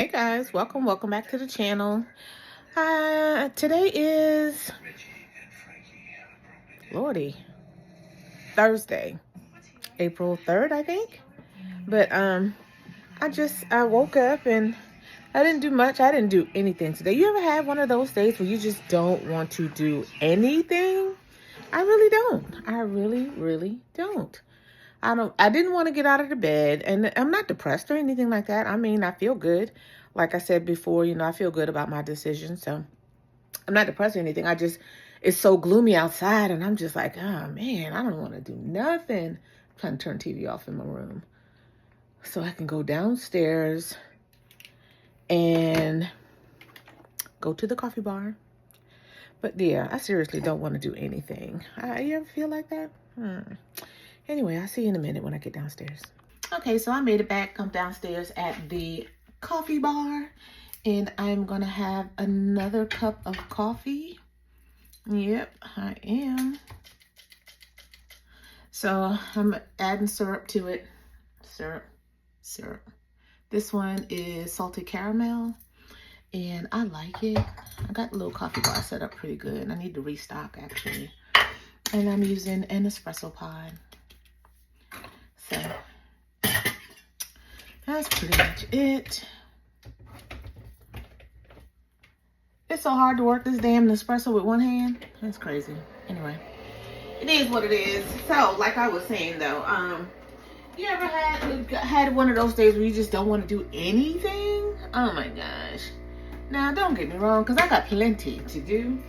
Hey guys, welcome back to the channel. Today is Lordy Thursday, April 3rd, I think. But I woke up and I didn't do much. I didn't do anything today. You ever had one of those days where you just don't want to do anything? I really don't. I really don't. I didn't want to get out of the bed, and I'm not depressed or anything like that. I mean, I feel good. Like I said before, I feel good about my decision. So I'm not depressed or anything. It's so gloomy outside, and I'm just like, oh man, I don't want to do nothing. I'm trying to turn TV off in my room so I can go downstairs and go to the coffee bar. But yeah, I seriously don't want to do anything. You ever feel like that? Anyway, I'll see you in a minute when I get downstairs. Okay, so I made it back. I'm downstairs at the coffee bar, and I'm gonna have another cup of coffee. Yep, I am. So I'm adding syrup to it. Syrup. This one is salted caramel, and I like it. I got the little coffee bar set up pretty good. I need to restock actually. And I'm using an espresso pod. So that's pretty much it. It's so hard to work this damn Nespresso with one hand. That's crazy. Anyway, it is what it is. So, like I was saying though, you ever had one of those days where you just don't want to do anything? Oh my gosh. Now, don't get me wrong, because I got plenty to do.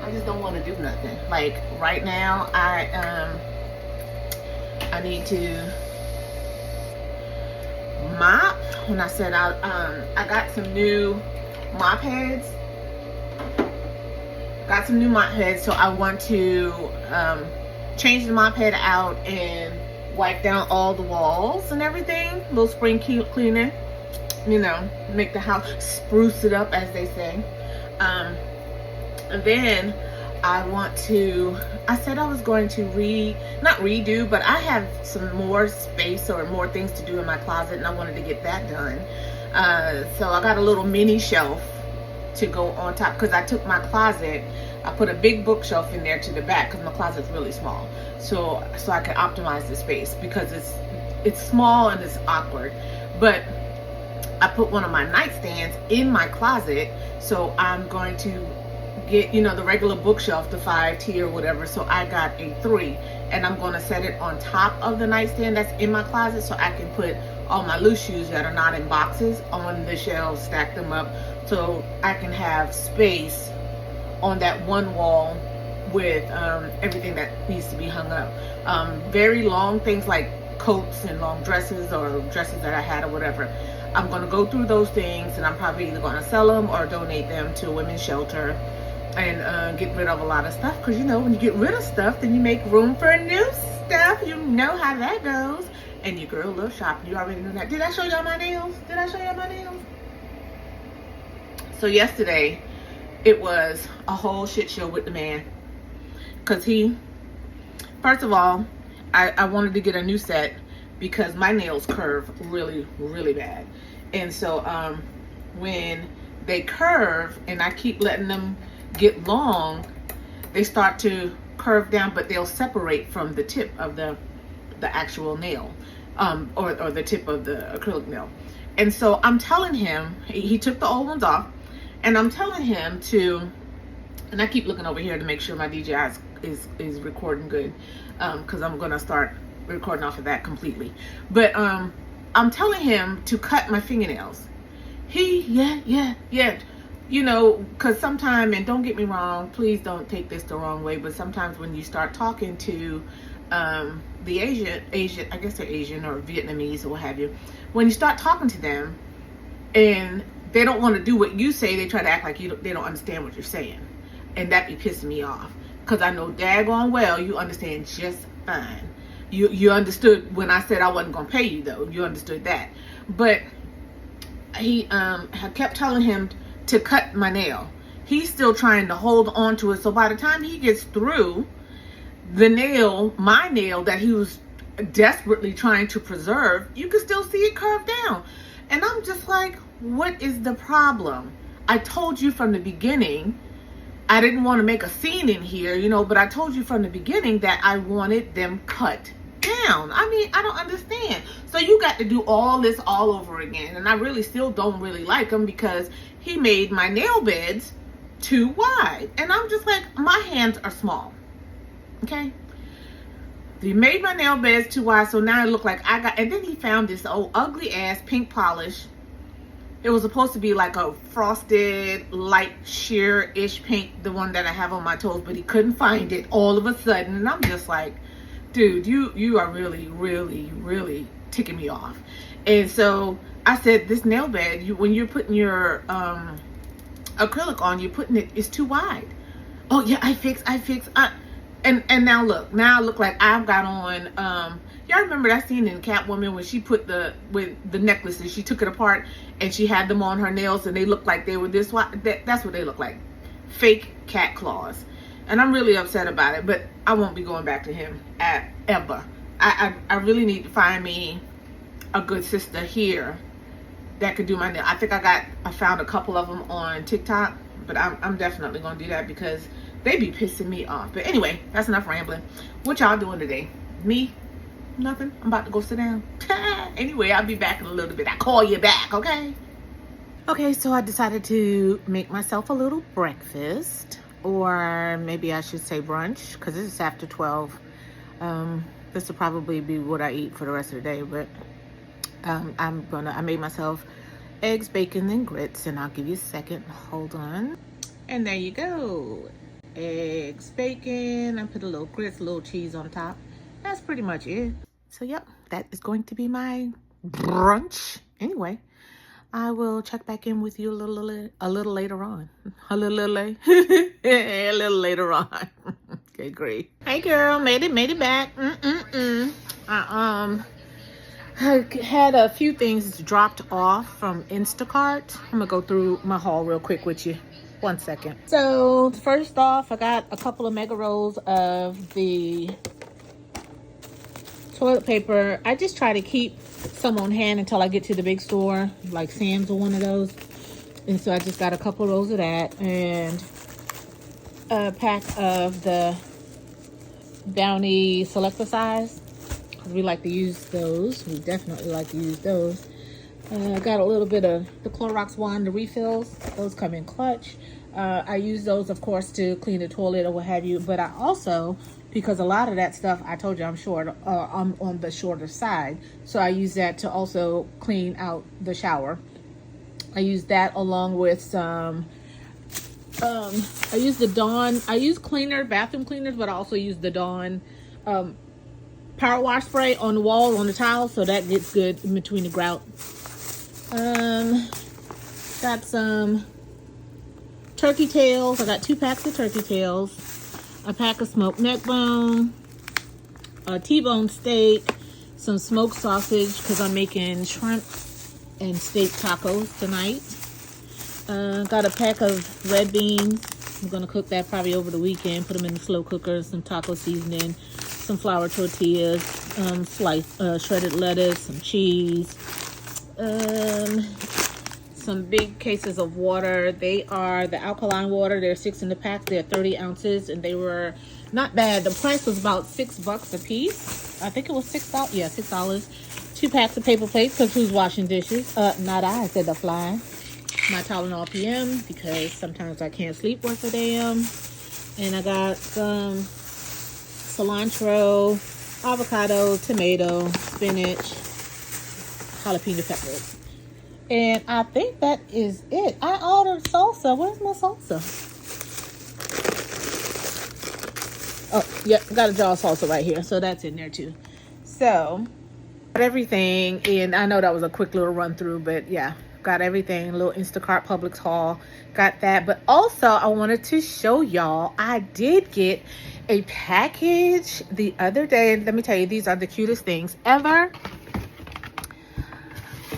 I just don't want to do nothing. Like right now, I need to mop. When I said I got some new mop heads. So I want to change the mop head out and wipe down all the walls and everything. A little spring cleaner, make the house, spruce it up, as they say. And then I said I was going to not redo, but I have some more space or more things to do in my closet, and I wanted to get that done. So I got a little mini shelf to go on top, because I took my closet, I put a big bookshelf in there to the back, because my closet's really small. So I can optimize the space, because it's small and it's awkward. But I put one of my nightstands in my closet, so I'm going to get, the regular bookshelf, the 5 tier, whatever. So I got a 3, and I'm going to set it on top of the nightstand that's in my closet, so I can put all my loose shoes that are not in boxes on the shelves, stack them up, so I can have space on that one wall with everything that needs to be hung up. Very long things like coats and long dresses, or dresses that I had or whatever. I'm going to go through those things, and I'm probably either going to sell them or donate them to a women's shelter, and get rid of a lot of stuff. Because when you get rid of stuff, then you make room for new stuff. You know how that goes. And your girl loves shopping. You already know that. Did I show y'all my nails? So yesterday, it was a whole shit show with the man. Because first of all, I wanted to get a new set because my nails curve really, really bad. And so when they curve and I keep letting them get long, they start to curve down, but they'll separate from the tip of the actual nail, or the tip of the acrylic nail. And so I'm telling him, he took the old ones off, and I'm telling him and I keep looking over here to make sure my DJI is recording good, because I'm gonna start recording off of that completely. But I'm telling him to cut my fingernails. Yeah, because sometimes, and don't get me wrong, please don't take this the wrong way, but sometimes when you start talking to the Asian, I guess they're Asian or Vietnamese or what have you, when you start talking to them and they don't want to do what you say, they try to act like they don't understand what you're saying. And that be pissing me off, because I know daggone well you understand just fine. You understood when I said I wasn't going to pay you, though. You understood that. But he kept telling him to cut my nail. He's still trying to hold on to it. So by the time he gets through, my nail that he was desperately trying to preserve, you can still see it curve down. And I'm just like, what is the problem? I told you from the beginning, I didn't want to make a scene in here, you know, but I told you from the beginning that I wanted them cut down. I mean, I don't understand. So you got to do all this all over again. And I really still don't really like him because he made my nail beds too wide. And I'm just like, my hands are small. Okay? He made my nail beds too wide, so now it looked like I got, and then he found this old ugly ass pink polish. It was supposed to be like a frosted light sheer-ish pink, the one that I have on my toes, but he couldn't find it all of a sudden. And I'm just like, dude, you are really, really, really ticking me off. And so I said, this nail bed, when you're putting your acrylic on, you're putting it's too wide. Oh yeah, I fix. And now look, I look like I've got on, y'all remember that scene in Catwoman when she put the necklaces, she took it apart and she had them on her nails and they looked like they were this wide. That's what they look like. Fake cat claws. And I'm really upset about it, but I won't be going back to him ever. I really need to find me a good sister here that could do my nail. I think I found a couple of them on TikTok, but I'm definitely going to do that because they be pissing me off. But anyway, that's enough rambling. What y'all doing today? Me? Nothing. I'm about to go sit down. Anyway, I'll be back in a little bit. I'll call you back, okay? Okay, so I decided to make myself a little breakfast. Or maybe I should say brunch, because this is after 12. This will probably be what I eat for the rest of the day. But I made myself eggs, bacon, and grits. And I'll give you a second. Hold on. And there you go. Eggs, bacon, I put a little grits, a little cheese on top. That's pretty much it. So yep, that is going to be my brunch. Anyway, I will check back in with you a little later on. A little later on. Okay, great. Hey girl, made it back. I had a few things dropped off from Instacart. I'm gonna go through my haul real quick with you. 1 second. So first off, I got a couple of mega rolls of the toilet paper. I just try to keep some on hand until I get to the big store, like Sam's or one of those. And so I just got a couple of rolls of that and a pack of the Bounty Selector size. We like to use those. We definitely like to use those. I got a little bit of the Clorox wand, the refills. Those come in clutch. I use those, of course, to clean the toilet or what have you. But I also, because a lot of that stuff, I told you I'm short, I'm on the shorter side. So I use that to also clean out the shower. I use that along with some, I use the Dawn, I use bathroom cleaners, but I also use the Dawn power wash spray on the wall, on the tile. So that gets good in between the grout. Got some turkey tails. I got 2 packs of turkey tails, a pack of smoked neck bone, a T-bone steak, some smoked sausage because I'm making shrimp and steak tacos tonight. Got a pack of red beans. I'm gonna cook that probably over the weekend. Put them in the slow cooker. Some taco seasoning, some flour tortillas, shredded lettuce, some cheese. Some big cases of water. They are the alkaline water. They're 6 in the pack. They're 30 ounces and they were not bad. The price was about $6 a piece. I think it was $6. Yeah, $6. 2 packs of paper plates because who's washing dishes? Not I said the fly. My Tylenol PM because sometimes I can't sleep worth a damn. And I got some cilantro, avocado, tomato, spinach, jalapeno peppers. And I think that is it. I ordered salsa. Where's my salsa? Oh, yeah, got a jar of salsa right here. So that's in there too. So, got everything. And I know that was a quick little run through, but yeah, got everything. A little Instacart Publix haul. Got that. But also, I wanted to show y'all, I did get a package the other day. Let me tell you, these are the cutest things ever.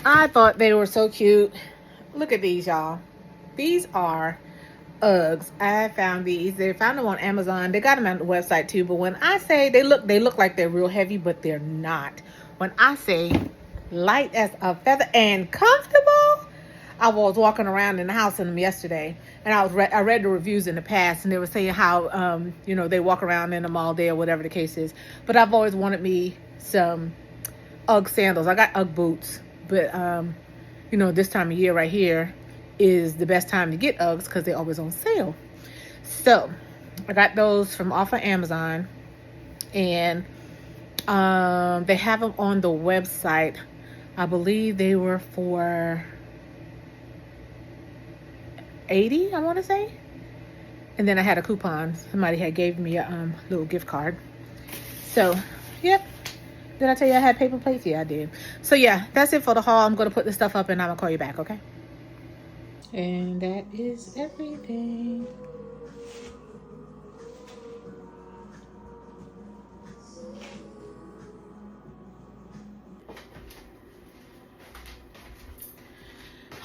I thought they were so cute. Look at these, y'all. These are Uggs. I found these. They found them on Amazon. They got them on the website too. But when I say they look like they're real heavy, but they're not. When I say light as a feather and comfortable. I was walking around in the house in them yesterday, and I read the reviews in the past, and they were saying how they walk around in them all day or whatever the case is. But I've always wanted me some UGG sandals. I got UGG boots, but this time of year right here is the best time to get UGGs because they're always on sale. So I got those from off of Amazon, and they have them on the website. I believe they were for $80, I want to say. And then I had a coupon. Somebody had gave me a little gift card. So, yep. Did I tell you I had paper plates? Yeah, I did. So, yeah, that's it for the haul. I'm going to put this stuff up and I'm going to call you back, okay? And that is everything.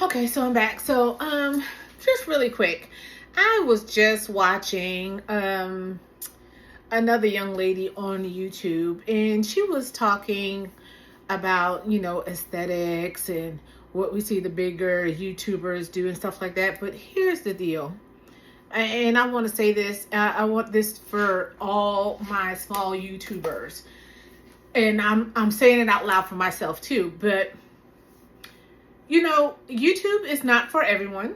Okay, so I'm back. So, just really quick. I was just watching another young lady on YouTube, and she was talking about, aesthetics and what we see the bigger YouTubers do and stuff like that. But here's the deal. And I want to say this. I want this for all my small YouTubers. And I'm saying it out loud for myself too. But, YouTube is not for everyone.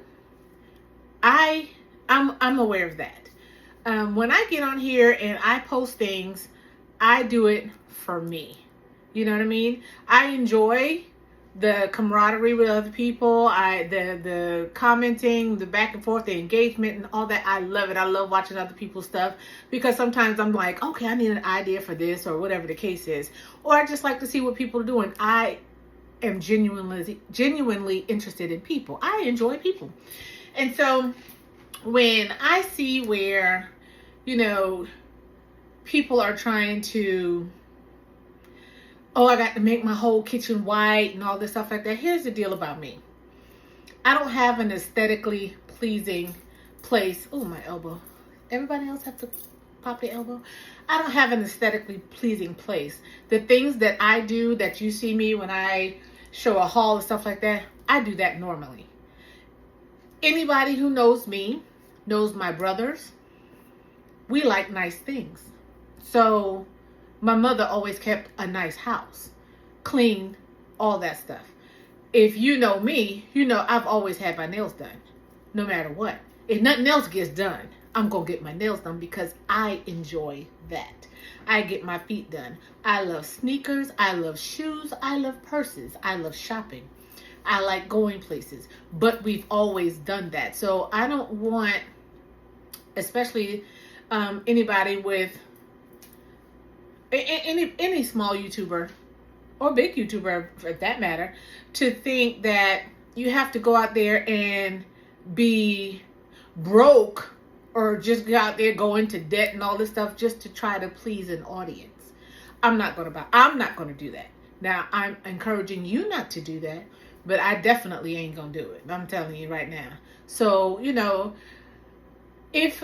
I'm aware of that. When I get on here and I post things, I do it for me. You know what I mean? I enjoy the camaraderie with other people. The commenting, the back and forth, the engagement and all that. I love it. I love watching other people's stuff because sometimes I'm like, okay, I need an idea for this or whatever the case is. Or I just like to see what people are doing. I am genuinely interested in people. I enjoy people. And so when I see where, people are trying to, I got to make my whole kitchen white and all this stuff like that. Here's the deal about me. I don't have an aesthetically pleasing place. Oh, my elbow. Everybody else have to pop their elbow? I don't have an aesthetically pleasing place. The things that I do that you see me when I show a haul and stuff like that, I do that normally. Anybody who knows me knows my brothers. We like nice things. So my mother always kept a nice house, clean, all that stuff. If you know me, I've always had my nails done, no matter what. If nothing else gets done, I'm going to get my nails done because I enjoy that. I get my feet done. I love sneakers. I love shoes. I love purses. I love shopping. I like going places, but we've always done that. So I don't want, especially anybody with any small YouTuber or big YouTuber for that matter, to think that you have to go out there and be broke or just go out there, go into debt and all this stuff just to try to please an audience. I'm not going to do that. Now, I'm encouraging you not to do that, but I definitely ain't going to do it. I'm telling you right now. So, if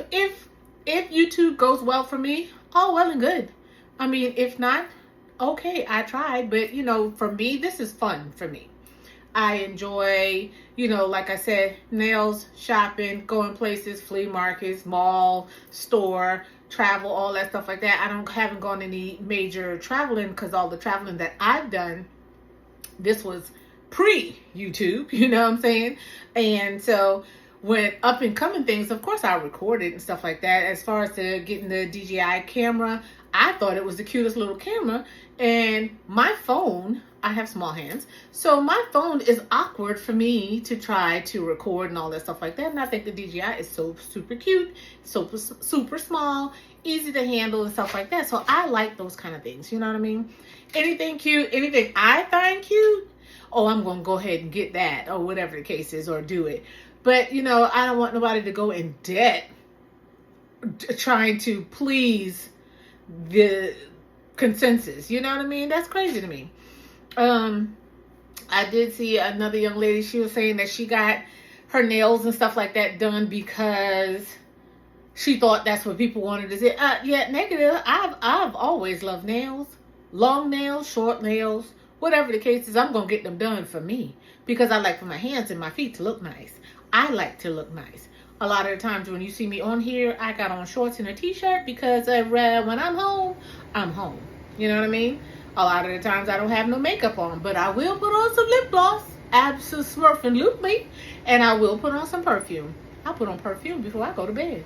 YouTube goes well for me, all well and good. I mean, if not, okay, I tried. But, for me, this is fun for me. I enjoy, like I said, nails, shopping, going places, flea markets, mall, store, travel, all that stuff like that. Haven't gone any major traveling because all the traveling that I've done, this was pre-YouTube, you know what I'm saying? And so when up and coming things, of course I recorded and stuff like that. As far as getting the DJI camera, I thought it was the cutest little camera. And my phone, I have small hands, so my phone is awkward for me to try to record and all that stuff like that. And I think the DJI is so super cute, super small, easy to handle and stuff like that. So I like those kind of things, you know what I mean? Anything cute, anything I find cute, I'm going to go ahead and get that or whatever the case is or do it. But, I don't want nobody to go in debt trying to please the consensus. You know what I mean? That's crazy to me. I did see another young lady. She was saying that she got her nails and stuff like that done because she thought that's what people wanted to say. Yeah, negative. I've always loved nails. Long nails, short nails, Whatever the case is, I'm going to get them done for me because I like for my hands and my feet to look nice. I like to look nice. A lot of the times when you see me on here, I got on shorts and a t-shirt because when I'm home, I'm home. You know what I mean? A lot of the times I don't have no makeup on, but I will put on some lip gloss, absolutely, and I will put on some perfume. I put on perfume before I go to bed.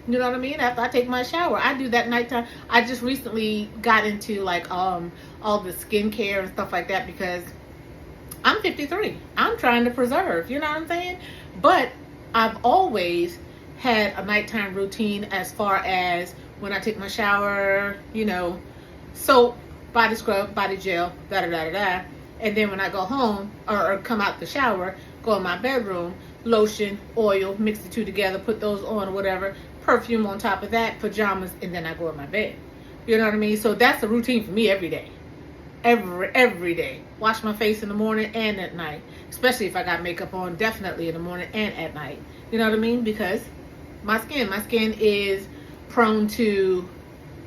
You know what I mean? After I take my shower, I do that nighttime. I just recently got into like all the skincare and stuff like that because I'm 53. I'm trying to preserve. You know what I'm saying? But I've always had a nighttime routine as far as when I take my shower, you know, soap, body scrub, body gel, da-da-da-da-da. And then when I go home or come out the shower, go in my bedroom, lotion, oil, mix the two together, put those on or whatever, perfume on top of that, pajamas, and then I go in my bed. You know what I mean? So that's a routine for me every day. Every day. Wash my face in the morning and at night. Especially if I got makeup on, definitely in the morning and at night. You know what I mean? Because my skin is prone to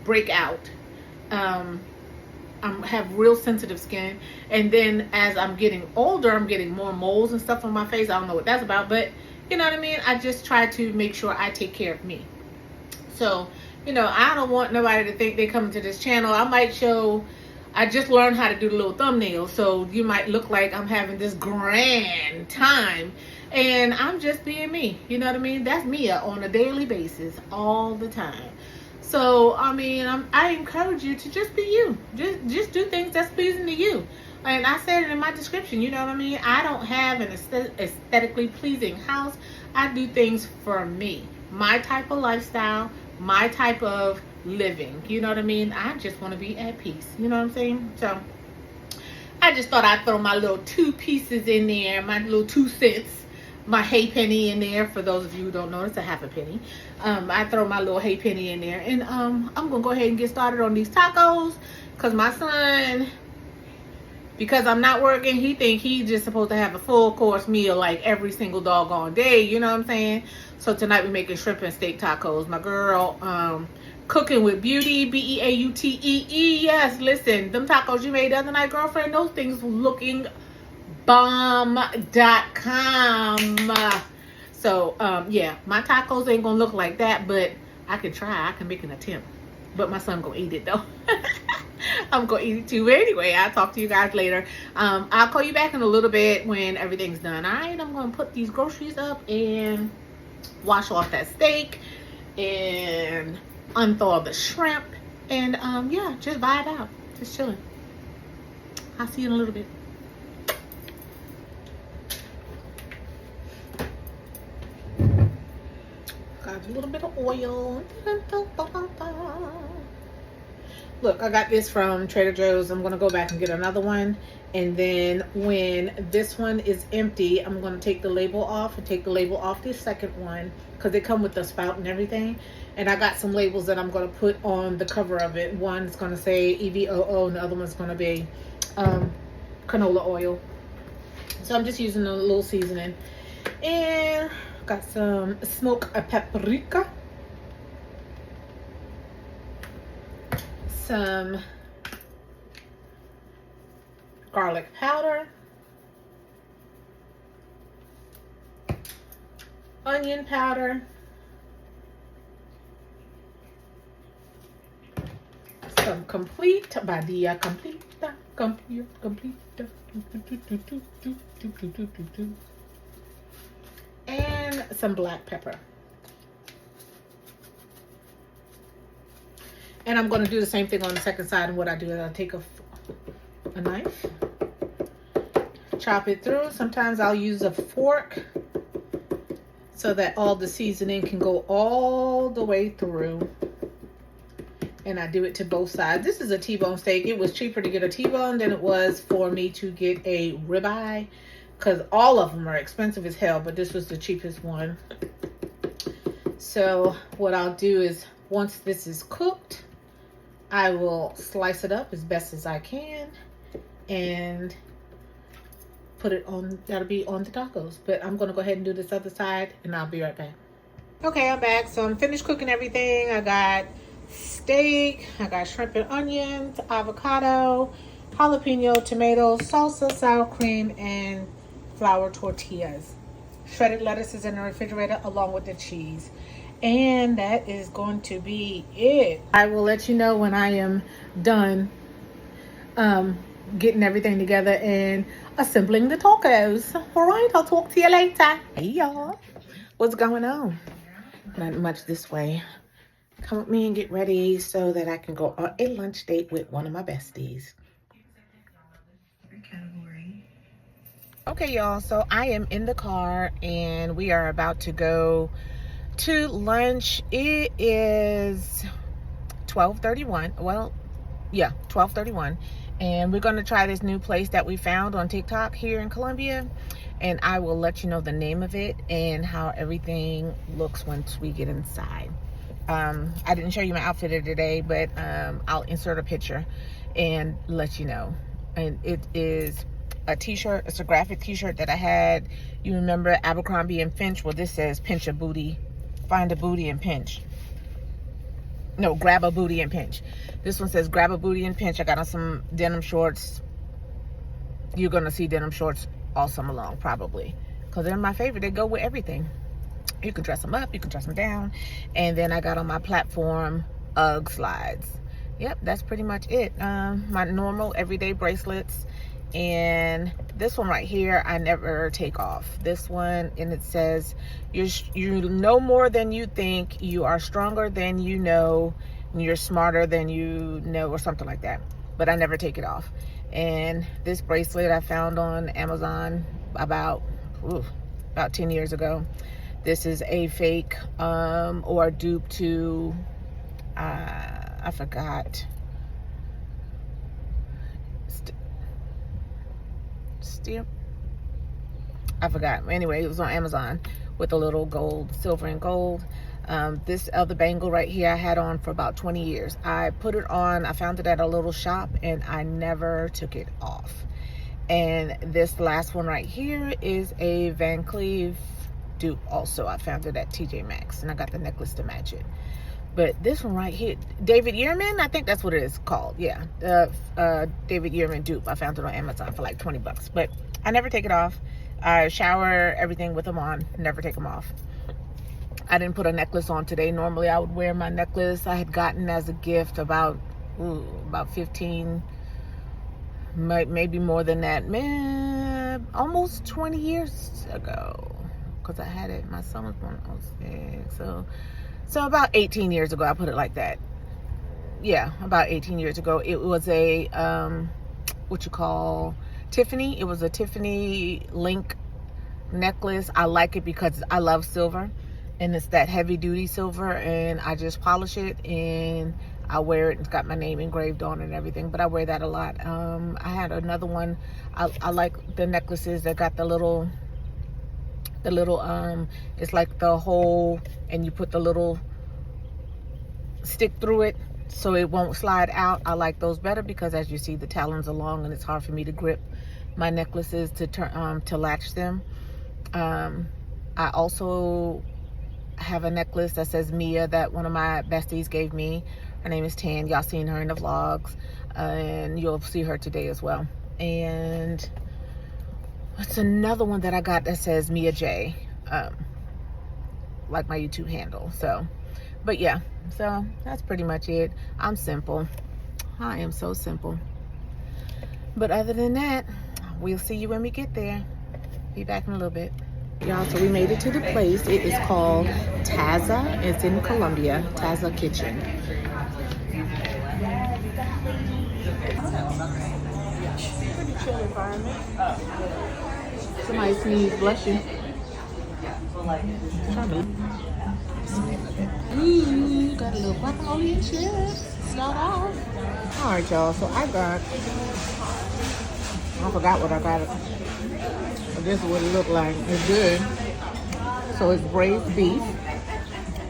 break out. I have real sensitive skin, and then as I'm getting older, I'm getting more moles and stuff on my face. I don't know what that's about, but you know what I mean? I just try to make sure I take care of me. So, you know, I don't want nobody to think they come to this channel. I just learned how to do the little thumbnail, so you might look like I'm having this grand time, and I'm just being me. You know what I mean? That's me on a daily basis, all the time. So, I mean, I encourage you to just be you. Just do things that's pleasing to you. And I said it in my description, you know what I mean? I don't have an aesthetically pleasing house. I do things for me. My type of lifestyle, my type of living. You know what I mean? I just want to be at peace. You know what I'm saying? So, I just thought I'd throw my little 2 pieces in there, my little 2 cents. My hay penny in there. For those of you who don't know, it's a half a penny. I throw my little hay penny in there, and I'm gonna go ahead and get started on these tacos because my son, because I'm not working, he think he's just supposed to have a full course meal like every single doggone day. You know what I'm saying? So tonight we're making shrimp and steak tacos. My girl, cooking with beauty, Beautee. Yes, listen, them tacos you made the other night, girlfriend, those things were looking bomb.com. So yeah, my tacos ain't gonna look like that, but I can try. I can make an attempt, but my son gonna eat it though. I'm gonna eat it too. But anyway, I'll talk to you guys later. I'll call you back in a little bit when everything's done. All right, I'm gonna put these groceries up and wash off that steak and unthaw the shrimp, and yeah, just vibe out, just chilling. I'll see you in a little bit. Got a little bit of oil. Look, I got this from Trader Joe's. I'm going to go back and get another one. And then when this one is empty, I'm going to take the label off and take the label off this second one because they come with the spout and everything. And I got some labels that I'm going to put on the cover of it. One's going to say EVOO and the other one's going to be canola oil. So I'm just using a little seasoning. And got some smoked paprika, some garlic powder, onion powder, some complete badia completa, and some black pepper. And I'm going to do the same thing on the second side. And what I do is I take a knife, chop it through. Sometimes I'll use a fork so that all the seasoning can go all the way through. And I do it to both sides. This is a T-bone steak. It was cheaper to get a T-bone than it was for me to get a ribeye, because all of them are expensive as hell, but this was the cheapest one. So what I'll do is once this is cooked, I will slice it up as best as I can and put it on, that'll be on the tacos. But I'm gonna go ahead and do this other side and I'll be right back. Okay, I'm back. So I'm finished cooking everything. I got steak, I got shrimp and onions, avocado, jalapeno, tomatoes, salsa, sour cream, and flour tortillas. Shredded lettuce is in the refrigerator along with the cheese. And that is going to be it. I will let you know when I am done getting everything together and assembling the tacos. All right, I'll talk to you later. Hey, y'all. What's going on? Not much this way. Come with me and get ready so that I can go on a lunch date with one of my besties. Okay, y'all, so I am in the car and we are about to go to lunch. It is 12:31. Well, yeah, 12:31. And we're going to try this new place that we found on TikTok here in Columbia. And I will let you know the name of it and how everything looks once we get inside. I didn't show you my outfit of today, but I'll insert a picture and let you know. And it is a t-shirt. It's a graphic t-shirt that I had. You remember Abercrombie and Finch? Well, this says pinch a booty, find a booty and pinch. No, grab a booty and pinch. This one says grab a booty and pinch. I got on some denim shorts. You're gonna see denim shorts all summer long probably, because they're my favorite. They go with everything. You can dress them up, you can dress them down. And then I got on my platform UGG slides. Yep, that's pretty much it. My normal everyday bracelets. And this one right here, I never take off. This one, and it says, you know more than you think, you are stronger than you know, and you're smarter than you know, or something like that. But I never take it off. And this bracelet I found on Amazon about 10 years ago. This is a fake or a dupe to, I forgot. I forgot. Anyway, it was on Amazon with a little gold, silver and gold. This other bangle right here I had on for about 20 years. I put it on, I found it at a little shop and I never took it off. And this last one right here is a Van Cleef dupe also. I found it at TJ Maxx and I got the necklace to match it. But this one right here, David Yurman, I think that's what it is called. Yeah, David Yurman dupe. I found it on Amazon for like 20 bucks. But I never take it off. I shower everything with them on, never take them off. I didn't put a necklace on today. Normally I would wear my necklace I had gotten as a gift about 15, maybe more than that, man, almost 20 years ago. Because I had it, my son was born when I was 6, so about 18 years ago, I put it like that. Yeah, about 18 years ago. It was a, Tiffany. It was a Tiffany link necklace. I like it because I love silver. And it's that heavy duty silver. And I just polish it and I wear it. It's got my name engraved on it and everything. But I wear that a lot. I had another one. I like the necklaces that got the little it's like the hole and you put the little stick through it so it won't slide out. I like those better because as you see the talons are long and it's hard for me to grip my necklaces to turn to latch them. I also have a necklace that says Mia that one of my besties gave me. Her name is Tan. Y'all seen her in the vlogs and you'll see her today as well. And it's another one that I got that says Mia J, like my YouTube handle. So, but yeah, so that's pretty much it. I'm simple. I am so simple. But other than that, we'll see you when we get there. Be back in a little bit. Y'all, so we made it to the place. It is called Taza. It's in Columbia. Taza Kitchen. Pretty chill environment. Somebody sneeze, bless you. Ooh, got a little guacamole and chips. Start off. Alright, y'all, so I forgot what I got. But this is what it looked like. It's good. So it's braised beef.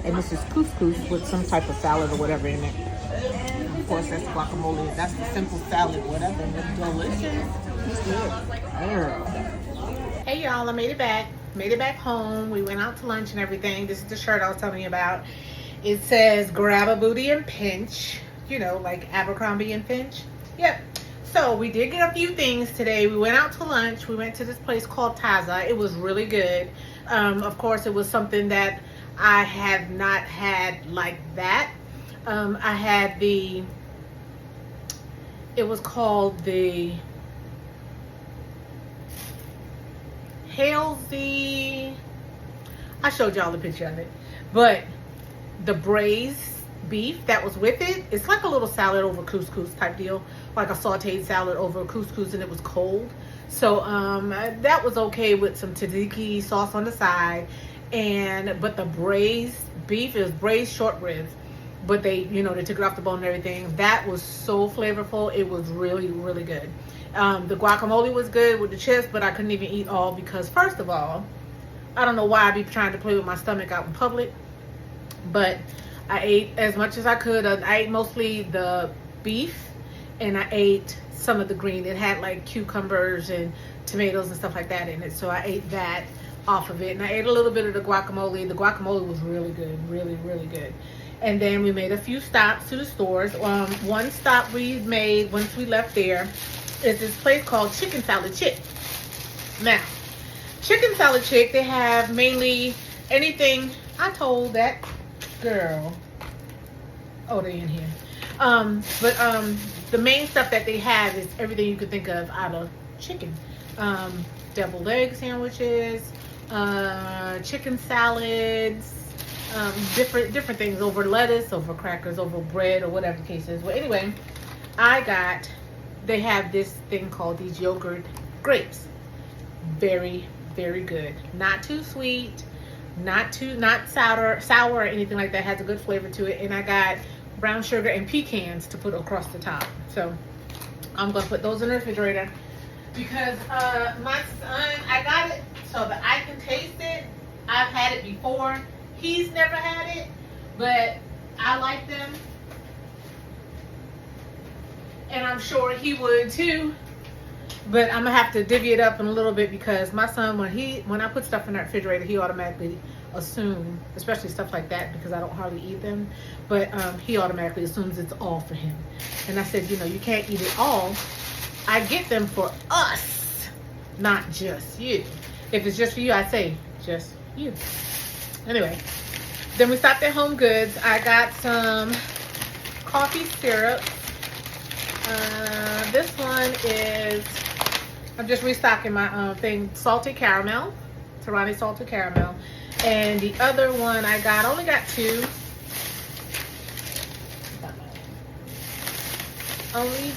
And this is couscous with some type of salad or whatever in it. Of course, that's guacamole. That's the simple salad, whatever. It's delicious. It's good. Hey, y'all, I made it back. Made it back home. We went out to lunch and everything. This is the shirt I was telling you about. It says grab a booty and pinch. You know, like Abercrombie and Finch. Yep. So we did get a few things today. We went out to lunch. We went to this place called Taza. It was really good. Of course, it was something that I have not had like that. I had it was called the Halsey. I showed y'all the picture of it. But the braised beef that was with it, it's like a little salad over couscous type deal, like a sauteed salad over couscous, and it was cold. So that was okay with some tzatziki sauce on the side. But the braised beef, it was braised short ribs, but they took it off the bone and everything. That was so flavorful. It was really, really good. The guacamole was good with the chips, but I couldn't even eat all because, first of all, I don't know why I be trying to play with my stomach out in public, but I ate as much as I could. I ate mostly the beef, and I ate some of the green. It had like cucumbers and tomatoes and stuff like that in it, so I ate that off of it. And I ate a little bit of the guacamole. The guacamole was really good, really, really good. And then we made a few stops to the stores. One stop we made once we left there is this place called Chicken Salad Chick. Now, Chicken Salad Chick, they have mainly anything. I told that girl. Oh, they in here. The main stuff that they have is everything you could think of out of chicken. Deviled egg sandwiches, chicken salads, different things over lettuce, over crackers, over bread, or whatever the case is. Well, anyway, they have this thing called these yogurt grapes. Very, very good. Not too sweet, not sour or anything like that. Has a good flavor to it. And I got brown sugar and pecans to put across the top. So I'm gonna put those in the refrigerator because my son, I got it so that I can taste it. I've had it before. He's never had it, but I like them, and I'm sure he would too. But I'm gonna have to divvy it up in a little bit because my son, when I put stuff in the refrigerator, he automatically assumes, especially stuff like that, because I don't hardly eat them, but he automatically assumes it's all for him. And I said, you can't eat it all. I get them for us, not just you. If it's just for you, I say just you. Anyway, then we stopped at Home Goods. I got some coffee syrup. This one is, I'm just restocking my thing, salted caramel, Tarani salted caramel. And the other one I only got two. Only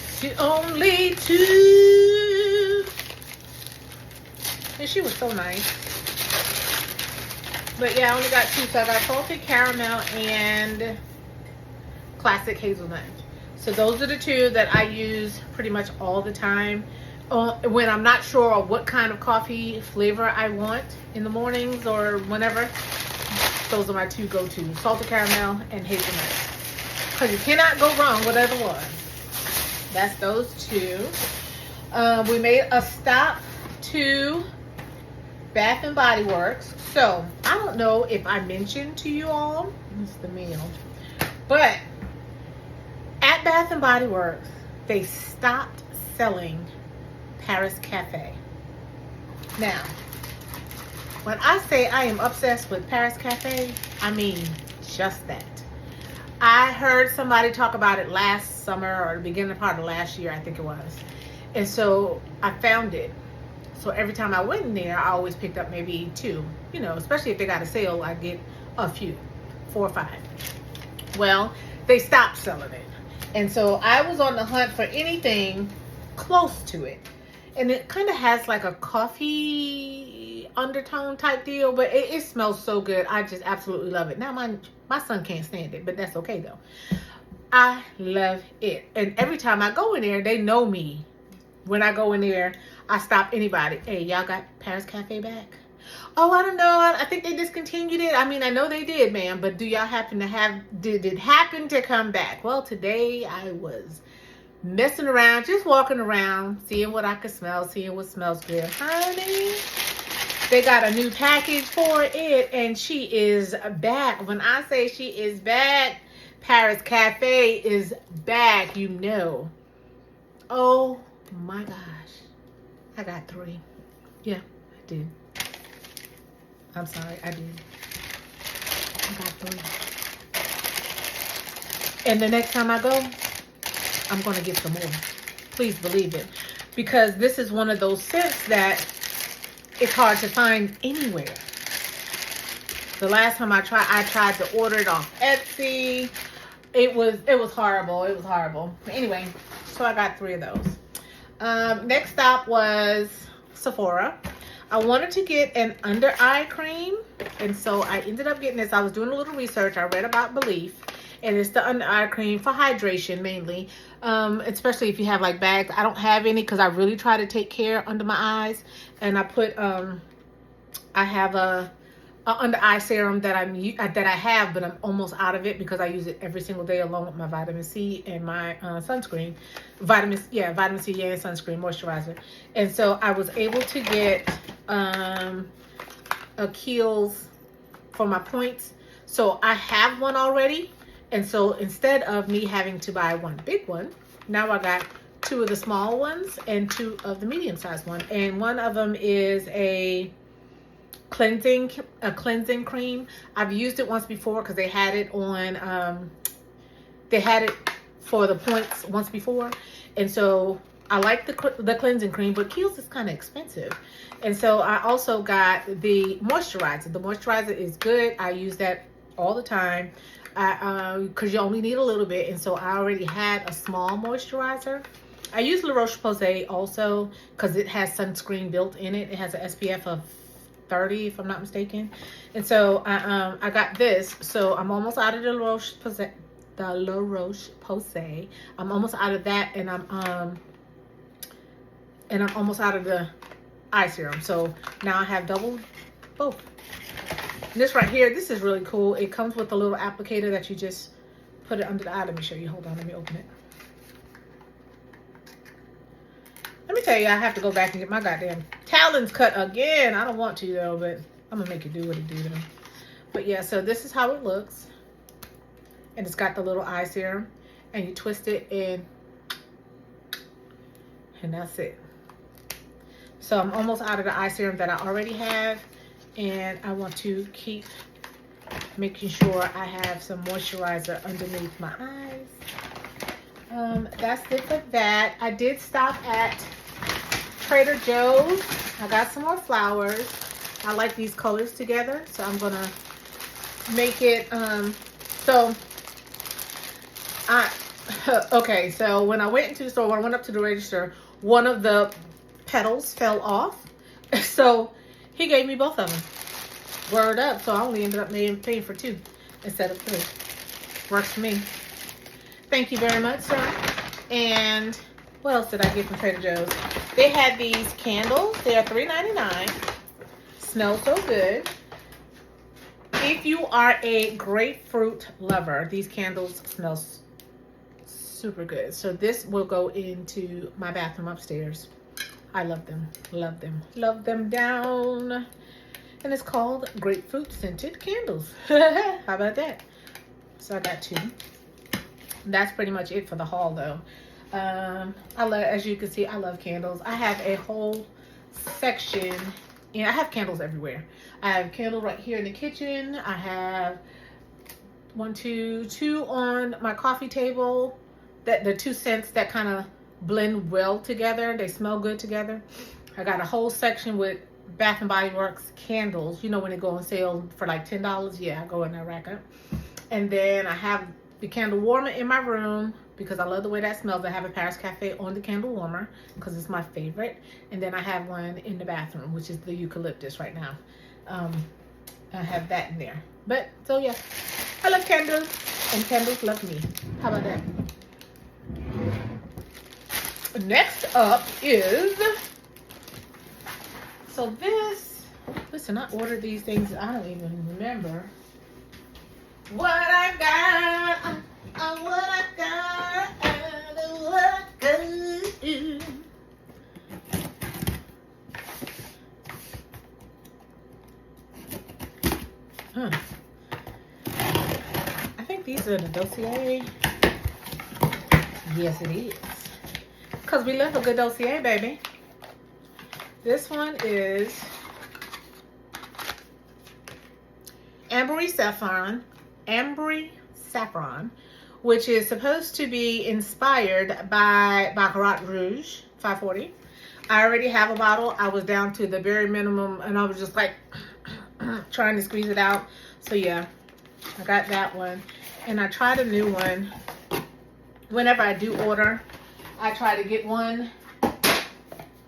two. And she was so nice. But yeah, I only got two. So I got salted caramel and classic hazelnut. So those are the two that I use pretty much all the time. When I'm not sure what kind of coffee flavor I want in the mornings or whenever, those are my two go-to, salted caramel and hazelnut. Because you cannot go wrong with either one. That's those two. We made a stop to Bath and Body Works. So I don't know if I mentioned to you all, this is the mail, but at Bath and Body Works, they stopped selling Paris Cafe. Now, when I say I am obsessed with Paris Cafe, I mean just that. I heard somebody talk about it last summer or the beginning part of last year, I think it was. And so I found it. So every time I went in there, I always picked up maybe two. Especially if they got a sale, I get a few, 4 or 5. Well, they stopped selling it. And so I was on the hunt for anything close to it. And it kind of has like a coffee undertone type deal, but it smells so good. I just absolutely love it. Now my son can't stand it, but that's okay though. I love it. And every time I go in there, they know me. When I go in there, I stop anybody. Hey, y'all got Paris Cafe back? Oh, I don't know. I think they discontinued it. I mean, I know they did, ma'am, but do y'all happen to did it happen to come back? Well, today I was messing around, just walking around, seeing what I could smell, seeing what smells good. Honey, they got a new package for it, and she is back. When I say she is back, Paris Cafe is back, Oh my gosh. I got 3. Yeah, I did. I'm sorry, I did. I got 3. And the next time I go, I'm going to get some more. Please believe it. Because this is one of those scents that it's hard to find anywhere. The last time I tried to order it off Etsy. It was horrible. It was horrible. But anyway, so I got 3 of those. Next stop was Sephora. I wanted to get an under eye cream, and so I ended up getting this. I was doing a little research. I read about Belief, and it's the under eye cream for hydration mainly, especially if you have like bags. I don't have any because I really try to take care under my eyes, and I put I have a under eye serum that I have, but I'm almost out of it because I use it every single day along with my vitamin C and my sunscreen, vitamin C and sunscreen moisturizer. And so I was able to get a Kiehl's for my points. So I have one already, and so instead of me having to buy one big one, now I got 2 of the small ones and 2 of the medium-sized one, and one of them is a cleansing cream. I've used it once before because they had it on they had it for the points once before, and so I like the cleansing cream, but Kiehl's is kind of expensive. And so I also got the moisturizer. The moisturizer is good. I use that all the time because you only need a little bit, and so I already had a small moisturizer. I use La Roche-Posay also because it has sunscreen built in it. It has an SPF of 30 if I'm not mistaken. And so I got this. So I'm almost out of the La Roche-Posay. I'm almost out of that, and I'm almost out of the eye serum. So now I have double both. This right here, this is really cool. It comes with a little applicator that you just put it under the eye. Let me show you. Hold on, let me open it. Let me tell you, I have to go back and get my goddamn talons cut again. I don't want to though, but I'm gonna make it do what it do though. But yeah, so this is how it looks. And it's got the little eye serum, and you twist it in, and that's it. So I'm almost out of the eye serum that I already have, and I want to keep making sure I have some moisturizer underneath my eyes. That's it for that. I did stop at Trader Joe's. I got some more flowers. I like these colors together, so I'm gonna make it okay, so when I went into the store, when I went up to the register, one of the petals fell off. So he gave me both of them. Word up. So I only ended up paying for 2 instead of 3. Works for me. Thank you very much, sir. And what else did I get from Trader Joe's? They had these candles. They are $3.99. Smell so good. If you are a grapefruit lover, these candles smell super good. So this will go into my bathroom upstairs. I love them. Love them. Love them down. And it's called grapefruit scented candles. How about that? So I got 2. That's pretty much it for the haul though. As you can see, I love candles. I have a whole section, and I have candles everywhere. I have a candle right here in the kitchen. I have 2 on my coffee table. That the 2 scents that kind of blend well together. They smell good together. I got a whole section with Bath and Body Works candles. You know when they go on sale for like $10? Yeah, I go in there, rack up. And then I have the candle warmer in my room because I love the way that smells. I have a Paris Cafe on the candle warmer because it's my favorite. And then I have one in the bathroom, which is the eucalyptus right now. I have that in there. But, so yeah, I love candles, and candles love me. How about that? Next up is, so this, listen, I ordered these things, I don't even remember what I got, what I got, what I got. I think these are the dossier. Yes, it is. because we love a good dossier, baby. This one is Ambery Saffron, which is supposed to be inspired by Baccarat Rouge 540. I already have a bottle. I was down to the very minimum, and I was just like trying to squeeze it out. So yeah, I got that one. And I tried a new one. Whenever I do order, I try to get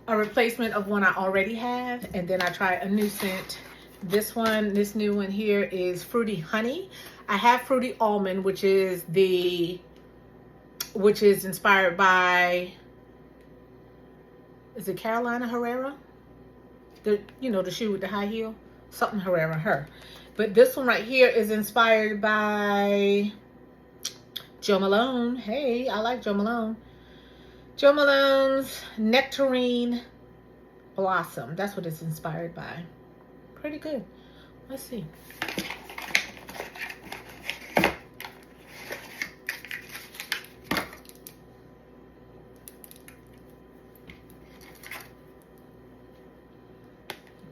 a replacement of one I already have, and then I try a new scent. This new one here is Fruity Honey. I have Fruity Almond, which is inspired by, is it Carolina Herrera? The shoe with the high heel? Something Herrera, her. But this one right here is inspired by Jo Malone. Hey, I like Jo Malone. Jo Malone's Nectarine Blossom. That's what it's inspired by. Pretty good. Let's see.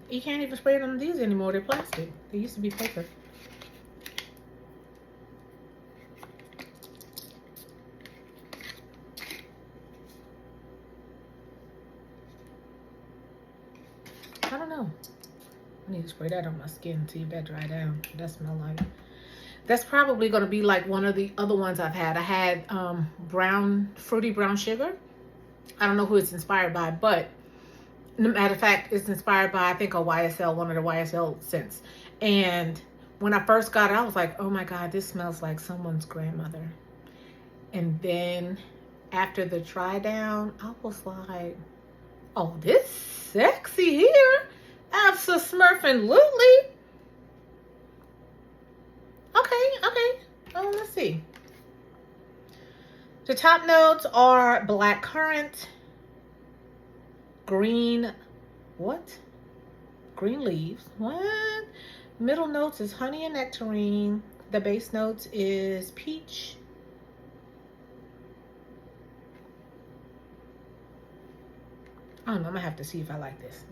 You can't even spray it on these anymore. They're plastic. They used to be paper. I don't know. I need to spray that on my skin until you that dry down. That smells like. That's probably going to be like one of the other ones I've had. I had fruity brown sugar. I don't know who it's inspired by, but matter of fact, it's inspired by, I think, one of the YSL scents. And when I first got it, I was like, oh my God, this smells like someone's grandmother. And then after the dry down, I was like, oh, this sexy here. Abso-smurfing-lutely. Okay. Oh, let's see. The top notes are black currant, green leaves. What? Middle notes is honey and nectarine. The base notes is peach. I don't know. I'm gonna have to see if I like this.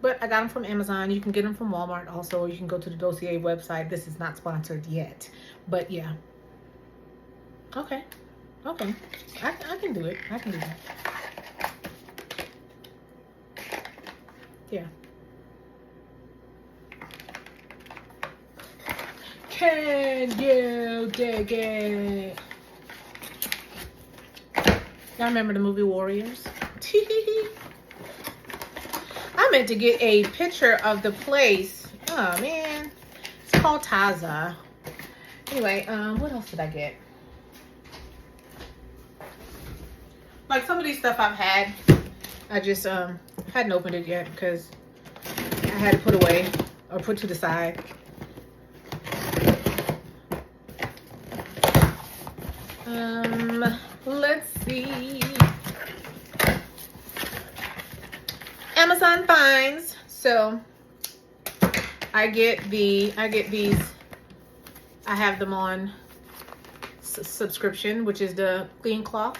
But I got them from Amazon. You can get them from Walmart also, or you can go to the Dossier website. This is not sponsored yet, but yeah. Okay. I can do it. I can do that. Yeah. Can you dig it? Y'all remember the movie Warriors? I meant to get a picture of the place. Oh man, it's called Taza. Anyway, what else did I get? Like some of these stuff I've had, I just hadn't opened it yet because I had to put away or put to the side. Let's see. Amazon finds. So I get these. I have them on subscription, which is the clean cloth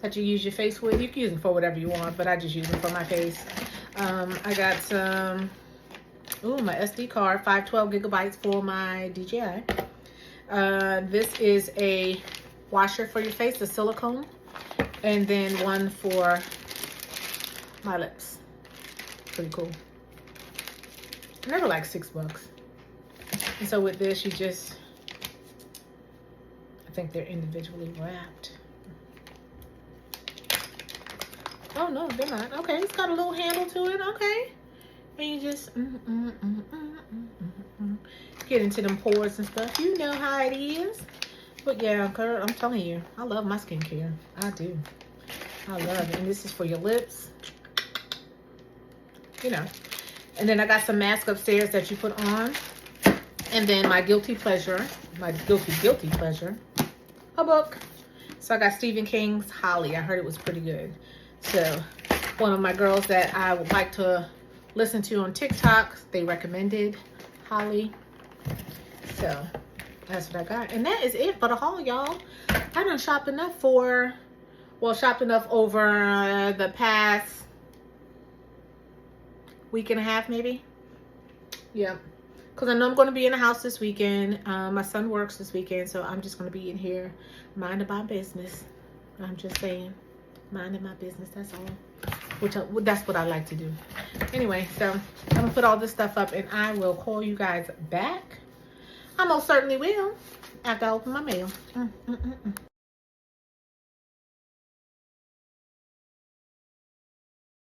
that you use your face with. You can use them for whatever you want, but I just use them for my face. I got some, my SD card, 512 gigabytes for my DJI. This is a washer for your face, the silicone, and then one for my lips. Pretty cool. And they were like $6. And so with this, you just, I think they're individually wrapped. Oh no, they're not. Okay, it's got a little handle to it. Okay, and you just get into them pores and stuff. You know how it is. But yeah, girl, I'm telling you, I love my skincare. I do. I love it. And this is for your lips. You know. And then I got some masks upstairs that you put on. And then my guilty pleasure, guilty pleasure, a book. So I got Stephen King's Holly. I heard it was pretty good. So one of my girls that I would like to listen to on TikTok, they recommended Holly. So That's what I got. And that is it for the haul, y'all. I done shopped enough for, well, shopped enough over the past week and a half, maybe. Yeah. Because I know I'm going to be in the house this weekend. My son works this weekend, so I'm just going to be in here minding my business. I'm just saying, minding my business, that's all. That's what I like to do. Anyway, so I'm going to put all this stuff up, and I will call you guys back. I most certainly will after I open my mail.